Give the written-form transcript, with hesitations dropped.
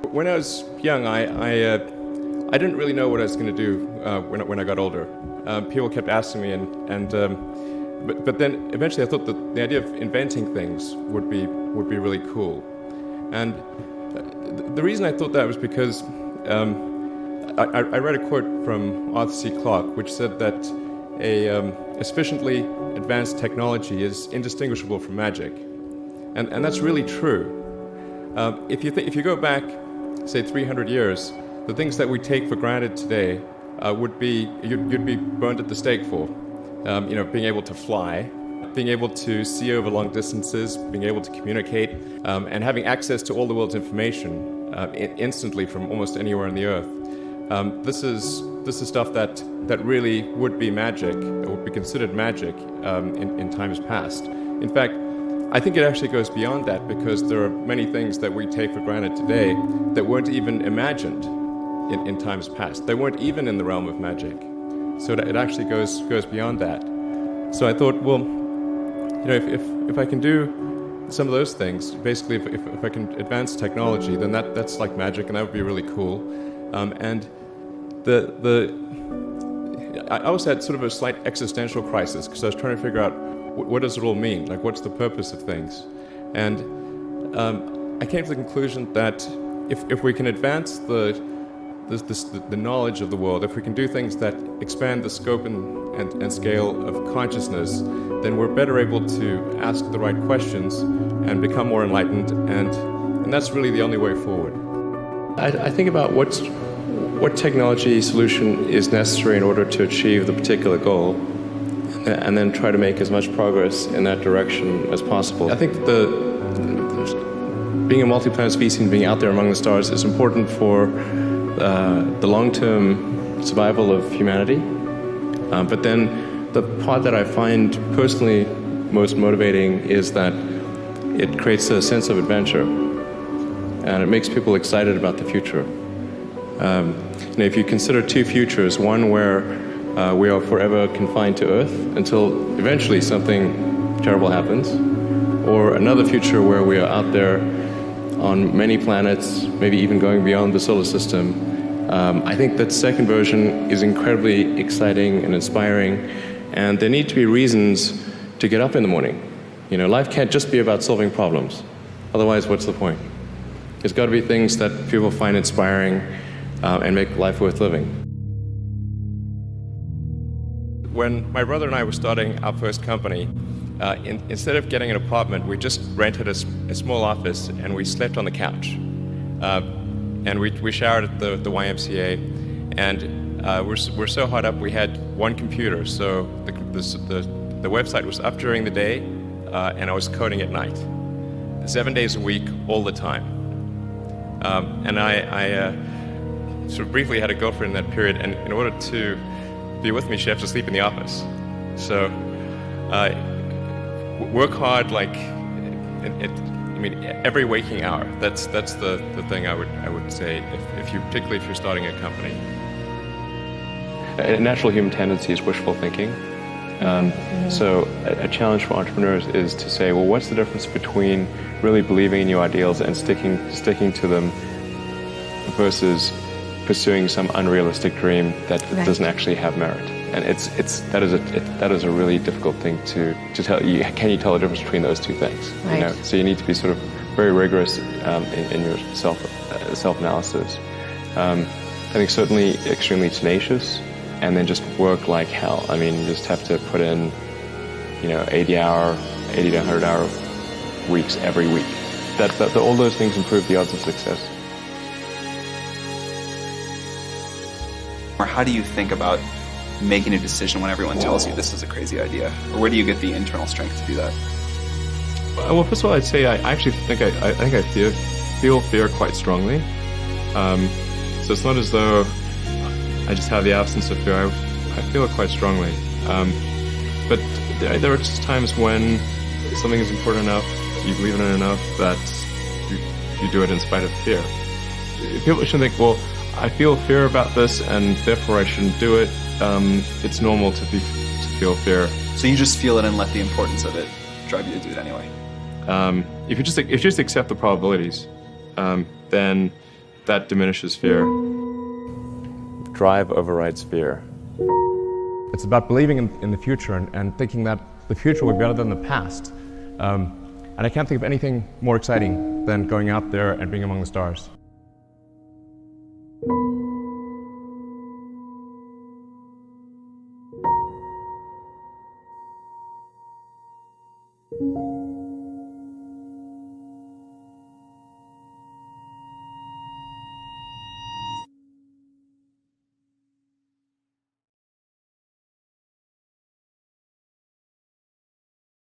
When I was young, I didn't really know what I was going to do when I got older. People kept asking me, but then eventually I thought that the idea of inventing things would be really cool. And the reason I thought that was because I read a quote from Arthur C. Clarke, which said that a sufficiently advanced technology is indistinguishable from magic, and that's really true. If you go back, say 300 years, the things that we take for granted today you'd be burned at the stake for. Being able to fly, being able to see over long distances, being able to communicate, and having access to all the world's information instantly from almost anywhere on the earth. This is stuff that really would be magic, or would be considered magic in times past. In fact, I think it actually goes beyond that, because there are many things that we take for granted today that weren't even imagined in times past. They weren't even in the realm of magic. So it actually goes beyond that. So I thought, well, if I can do some of those things, basically if I can advance technology, then that's like magic, and that would be really cool. And I also had sort of a slight existential crisis, because I was trying to figure out what does it all mean? Like, what's the purpose of things? And I came to the conclusion that if we can advance the knowledge of the world, if we can do things that expand the scope and scale of consciousness, then we're better able to ask the right questions and become more enlightened, and that's really the only way forward. I think about what technology solution is necessary in order to achieve the particular goal, and then try to make as much progress in that direction as possible. I think being a multi-planet species and being out there among the stars is important for the long-term survival of humanity. But then the part that I find personally most motivating is that it creates a sense of adventure, and it makes people excited about the future. If you consider two futures, one where we are forever confined to Earth until eventually something terrible happens, or another future where we are out there on many planets, maybe even going beyond the solar system. I think that second version is incredibly exciting and inspiring, and there need to be reasons to get up in the morning. Life can't just be about solving problems. Otherwise, what's the point? There's got to be things that people find inspiring and make life worth living. When my brother and I were starting our first company, instead of getting an apartment, we just rented a small office, and we slept on the couch. And we showered at the YMCA, and we're so hot up we had one computer, so the website was up during the day, and I was coding at night, 7 days a week, all the time. And I sort of briefly had a girlfriend in that period, and in order to be with me, she had to sleep in the office. So work hard, like every waking hour. That's the thing I would say, particularly if you're starting a company. A natural human tendency is wishful thinking. So a challenge for entrepreneurs is to say, well, what's the difference between really believing in your ideals and sticking to them versus pursuing some unrealistic dream that doesn't actually have merit? And that is a really difficult thing to tell. Can you tell the difference between those two things? Right. So you need to be sort of very rigorous in your self-analysis. I think certainly extremely tenacious, and then just work like hell. I mean, you just have to put in 80 to 100 hour weeks every week. All those things improve the odds of success. Or how do you think about making a decision when everyone tells you this is a crazy idea? Or where do you get the internal strength to do that? Well, first of all, I'd say I actually think I feel fear quite strongly. So it's not as though I just have the absence of fear. I feel it quite strongly. But there are just times when something is important enough, you believe in it enough, that you do it in spite of fear. People shouldn't think, well, I feel fear about this, and therefore I shouldn't do it. It's normal to feel fear. So you just feel it and let the importance of it drive you to do it anyway? If you just accept the probabilities, then That diminishes fear. Drive overrides fear. It's about believing in the future and thinking that the future will be better than the past. And I can't think of anything more exciting than going out there and being among the stars.